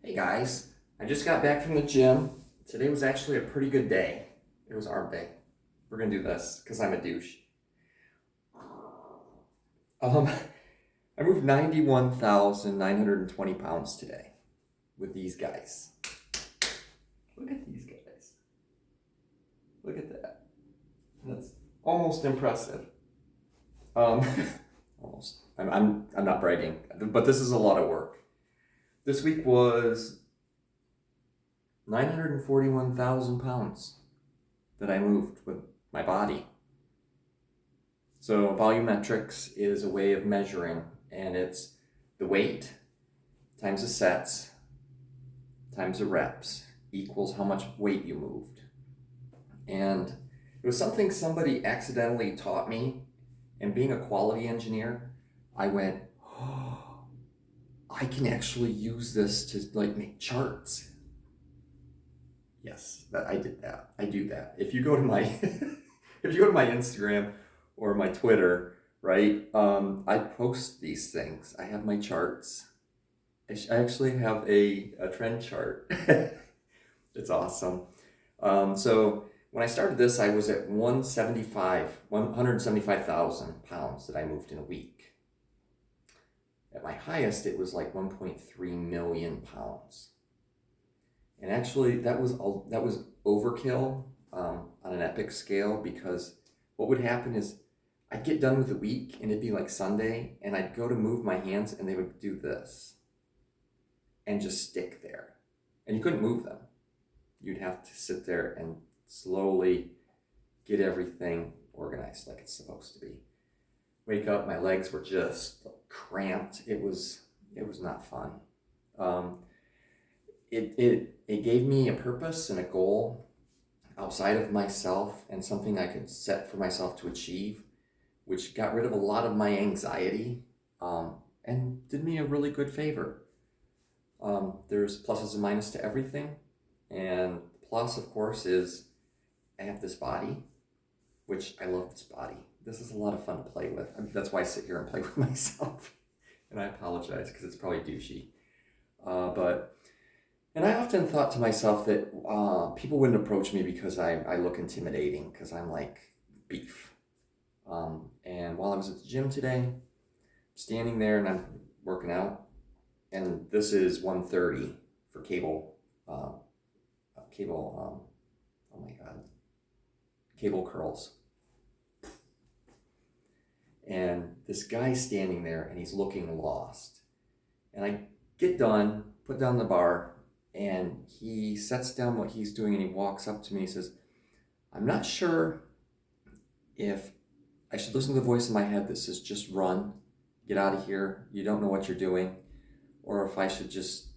Hey guys, I just got back from the gym. Today was actually a pretty good day. It was arm day. We're gonna do this because I'm a douche. Um, I moved 91,920 pounds today with these guys. Look at these guys. Look at that. That's almost impressive. Um, almost. I'm not bragging, but this is a lot of work. This week was 941,000 pounds that I moved with my body. So volumetrics is a way of measuring, and it's the weight times the sets times the reps equals how much weight you moved. And it was something somebody accidentally taught me, and being a quality engineer, I went, oh, I can actually use this to make charts. Yes, I did that. I do that. If you go to my if you go to my Instagram or my Twitter, right? I post these things. I have my charts. I actually have a trend chart. It's awesome. So when I started this, I was at 175,000 pounds that I moved in a week. At my highest, it was like 1.3 million pounds. And actually, that was overkill on an epic scale, because what would happen is I'd get done with the week and it'd be like Sunday, and I'd go to move my hands and they would do this and just stick there. And you couldn't move them. You'd have to sit there and slowly get everything organized like it's supposed to be. Wake up, my legs were just cramped. It was not fun. It gave me a purpose and a goal outside of myself, and something I could set for myself to achieve, which got rid of a lot of my anxiety, and did me a really good favor. There's pluses and minuses to everything, and the plus, of course, is I have this body, which I love this body. This is a lot of fun to play with. I mean, that's why I sit here and play with myself, and I apologize because it's probably douchey, And I often thought to myself that people wouldn't approach me because I look intimidating, because I'm like beef. And while I was at the gym today, I'm standing there and I'm working out, and this is 130 for cable, oh my God, cable curls. And this guy's standing there and he's looking lost. And I get done, put down the bar, and he sets down what he's doing and he walks up to me and he says, I'm not sure if I should listen to the voice in my head that says, just run, get out of here, you don't know what you're doing, or if I should just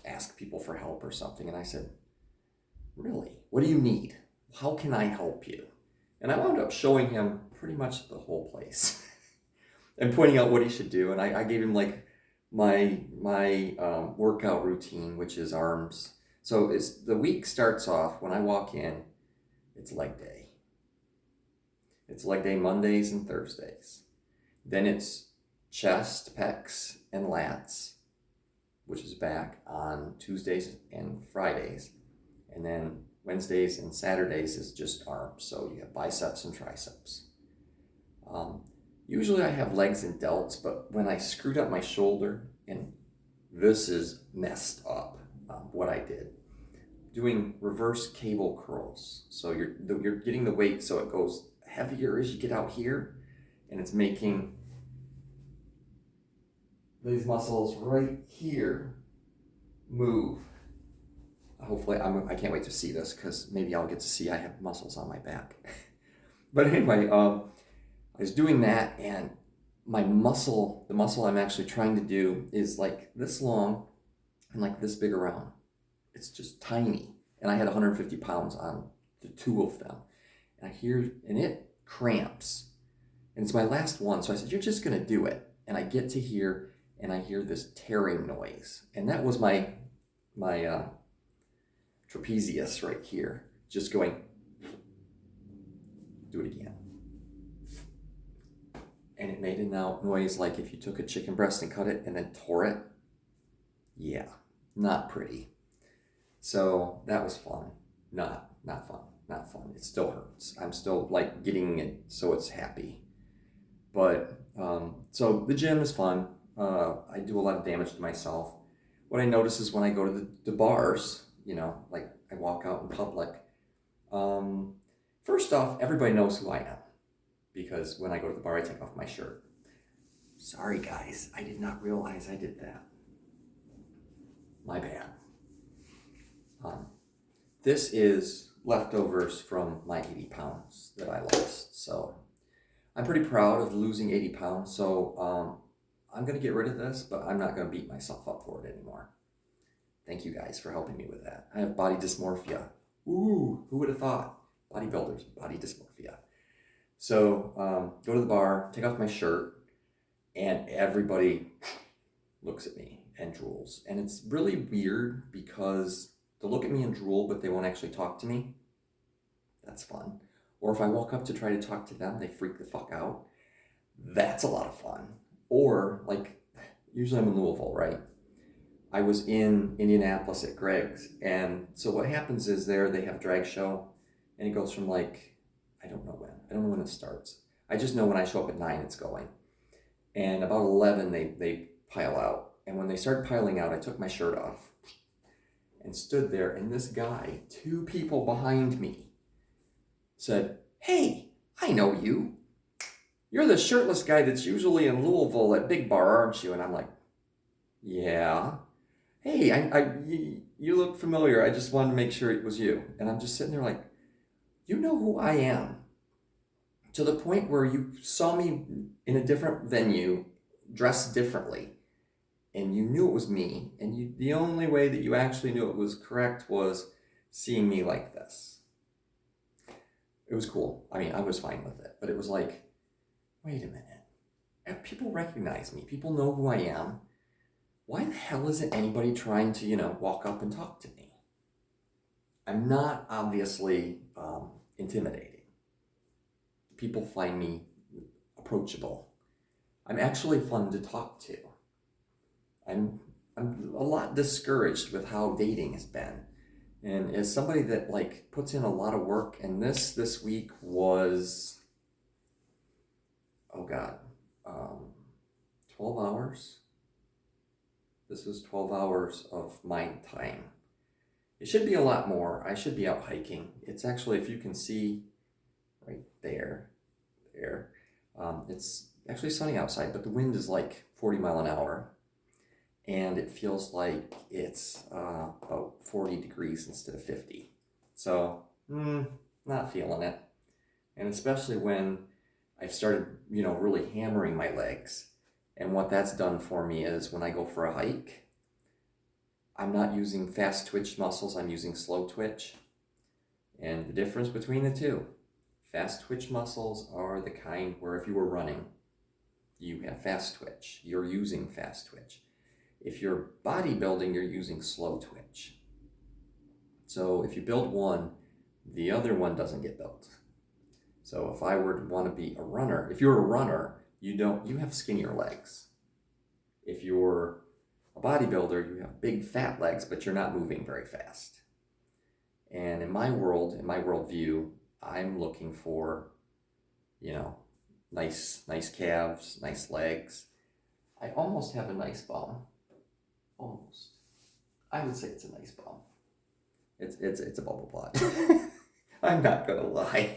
ask people for help or something. And I said, really? What do you need? How can I help you? And I wound up showing him pretty much the whole place and pointing out what he should do. And I gave him my workout routine, which is arms. So the week starts off when I walk in, it's leg day. It's leg day Mondays and Thursdays. Then it's chest, pecs, and lats, which is back on Tuesdays and Fridays. And then Wednesdays and Saturdays is just arms. So you have biceps and triceps. Usually I have legs and delts, but when I screwed up my shoulder, and this is messed up, what I did, doing reverse cable curls. So you're getting the weight so it goes heavier as you get out here, and it's making these muscles right here move. Hopefully, I can't wait to see this, because maybe I'll get to see I have muscles on my back. But anyway, I was doing that, and the muscle I'm actually trying to do is like this long and like this big around. It's just tiny. And I had 150 pounds on the two of them. And it cramps. And it's my last one. So I said, you're just going to do it. And I get to here, and I hear this tearing noise. And that was my trapezius right here, just going, do it again. And it made a noise like if you took a chicken breast and cut it and then tore it. Yeah, not pretty. So that was fun. Not fun. Not fun. It still hurts. I'm still like getting it so it's happy. But so the gym is fun. I do a lot of damage to myself. What I notice is when I go to the bars, like I walk out in public, first off, everybody knows who I am because when I go to the bar, I take off my shirt. Sorry, guys, I did not realize I did that. My bad. This is leftovers from my 80 pounds that I lost. So I'm pretty proud of losing 80 pounds. So I'm going to get rid of this, but I'm not going to beat myself up for it anymore. Thank you guys for helping me with that. I have body dysmorphia. Ooh, who would have thought? Bodybuilders, body dysmorphia. So go to the bar, take off my shirt, and everybody looks at me and drools. And it's really weird because they'll look at me and drool, but they won't actually talk to me. That's fun. Or if I walk up to try to talk to them, they freak the fuck out. That's a lot of fun. Or like, usually I'm in Louisville, right? I was in Indianapolis at Greg's. And so what happens is there they have a drag show and it goes from like, I don't know when it starts. I just know when I show up at 9, it's going. And about 11, they pile out. And when they started piling out, I took my shirt off and stood there. And this guy, 2 people behind me, said, "Hey, I know you. You're the shirtless guy that's usually in Louisville at Big Bar, aren't you?" And I'm like, "Yeah. Hey, you look familiar. I just wanted to make sure it was you." And I'm just sitting there like, you know who I am. To the point where you saw me in a different venue, dressed differently, and you knew it was me. And the only way that you actually knew it was correct was seeing me like this. It was cool. I mean, I was fine with it. But it was like, wait a minute. People recognize me. People know who I am. Why the hell isn't anybody trying to, walk up and talk to me? I'm not obviously intimidating. People find me approachable. I'm actually fun to talk to. I'm a lot discouraged with how dating has been. And as somebody that like puts in a lot of work, and this week was, 12 hours. This was 12 hours of my time. It should be a lot more. I should be out hiking. It's actually, if you can see right there, it's actually sunny outside, but the wind is like 40 mile an hour. And it feels like it's about 40 degrees instead of 50. So, not feeling it. And especially when I've started, really hammering my legs. And what that's done for me is when I go for a hike, I'm not using fast twitch muscles, I'm using slow twitch. And the difference between the two, fast twitch muscles are the kind where if you were running, you have fast twitch. You're using fast twitch. If you're bodybuilding, you're using slow twitch. So if you build one, the other one doesn't get built. So if I were to want to be a runner, if you're a runner, you have skinnier legs. If you're a bodybuilder, you have big fat legs, but you're not moving very fast. And in my worldview, I'm looking for, nice calves, nice legs. I almost have a nice bum. Almost. I would say it's a nice bum. It's a bubble butt. I'm not gonna lie.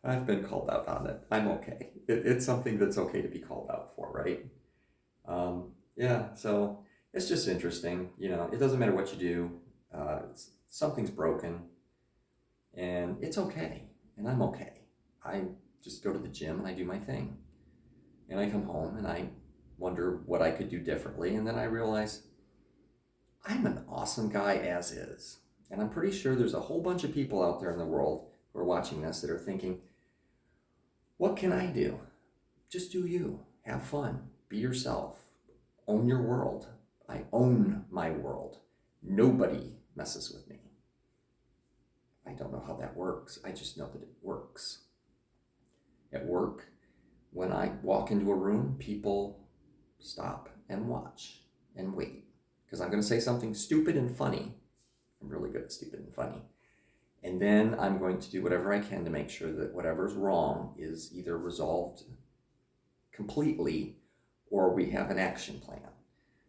I've been called out on it. I'm okay. It's something that's okay to be called out for, right? So it's just interesting. It doesn't matter what you do. Something's broken, and it's okay, and I'm okay. I just go to the gym and I do my thing, and I come home and I wonder what I could do differently, and then I realize I'm an awesome guy as is. And I'm pretty sure there's a whole bunch of people out there in the world who are watching this that are thinking, what can I do? Just do you. Have fun. Be yourself. Own your world. I own my world. Nobody messes with me. I don't know how that works. I just know that it works. At work, when I walk into a room, people stop and watch and wait because I'm going going to say something stupid and funny. I'm really good at stupid and funny. And then I'm going to do whatever I can to make sure that whatever's wrong is either resolved completely or we have an action plan.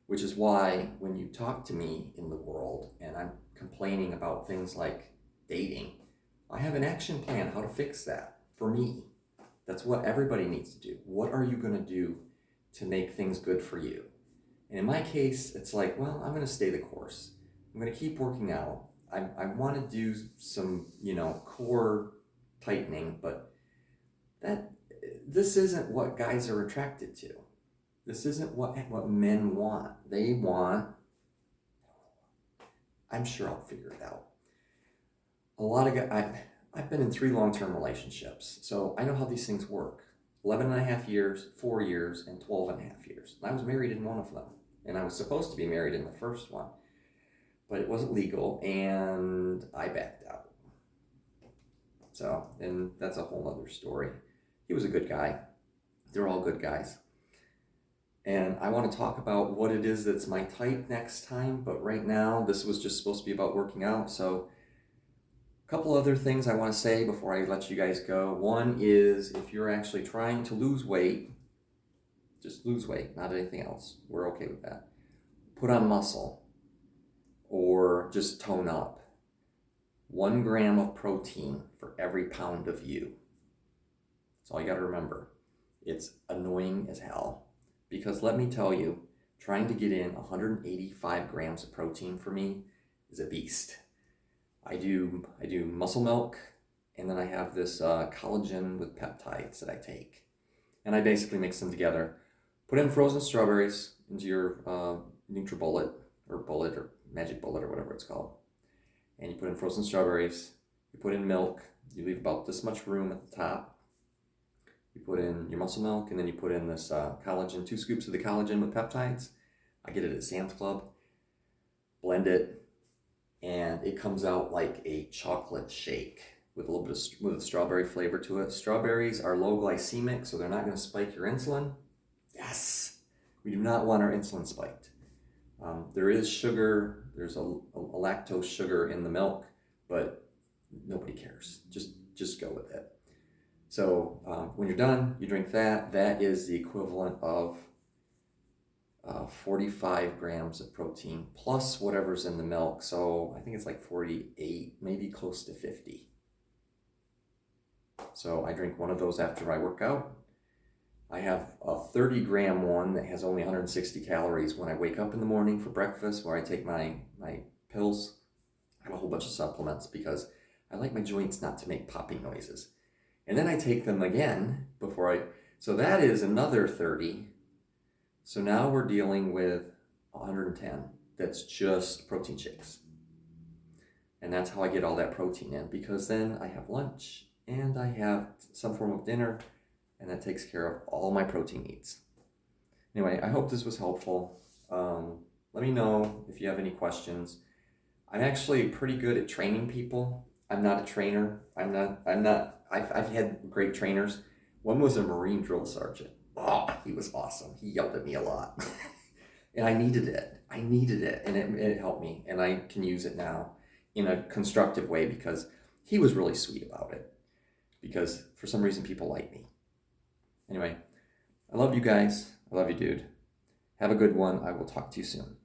Which is why when you talk to me in the world and I'm complaining about things like dating, I have an action plan how to fix that for me. That's what everybody needs to do. What are you going to do to make things good for you? And in my case, it's like, well, I'm going to stay the course. I'm going to keep working out. I want to do some, core tightening, but this isn't what guys are attracted to. This isn't what men want. They want, I'm sure I'll figure it out. A lot of guys, I've been in 3 long-term relationships, so I know how these things work. 11 and a half years, 4 years, and 12 and a half years. And I was married in one of them, and I was supposed to be married in the first one, but it wasn't legal, and I backed out. So, and that's a whole other story. He was a good guy. They're all good guys. And I want to talk about what it is that's my type next time, but right now, this was just supposed to be about working out, so a couple other things I want to say before I let you guys go. One is if you're actually trying to lose weight, just lose weight, not anything else. We're okay with that. Put on muscle or just tone up. 1 gram of protein for every pound of you. That's all you got to remember. It's annoying as hell because let me tell you, trying to get in 185 grams of protein for me is a beast. I do muscle milk, and then I have this collagen with peptides that I take. And I basically mix them together. Put in frozen strawberries into your NutriBullet or Bullet or Magic Bullet or whatever it's called. And you put in frozen strawberries, you put in milk, you leave about this much room at the top. You put in your muscle milk, and then you put in this collagen, 2 scoops of the collagen with peptides. I get it at Sam's Club. Blend it. And it comes out like a chocolate shake with a little bit of strawberry flavor to it. Strawberries are low glycemic, so they're not going to spike your insulin. Yes! We do not want our insulin spiked. There is sugar, there's a lactose sugar in the milk, but nobody cares. Just go with it. So when you're done, you drink that. That is the equivalent of 45 grams of protein plus whatever's in the milk. So I think it's like 48, maybe close to 50. So I drink one of those after I work out. I have a 30-gram one that has only 160 calories when I wake up in the morning for breakfast, where I take my pills. I have a whole bunch of supplements because I like my joints not to make popping noises. And then I take them again so that is another 30. So now we're dealing with 110. That's just protein shakes. And that's how I get all that protein in, because then I have lunch and I have some form of dinner, and that takes care of all my protein needs. Anyway, I hope this was helpful. Let me know if you have any questions. I'm actually pretty good at training people. I'm not a trainer. I've had great trainers. One was a Marine drill sergeant. Oh, he was awesome. He yelled at me a lot. And I needed it. And it helped me. And I can use it now in a constructive way because he was really sweet about it. Because for some reason, people like me. Anyway, I love you guys. I love you, dude. Have a good one. I will talk to you soon.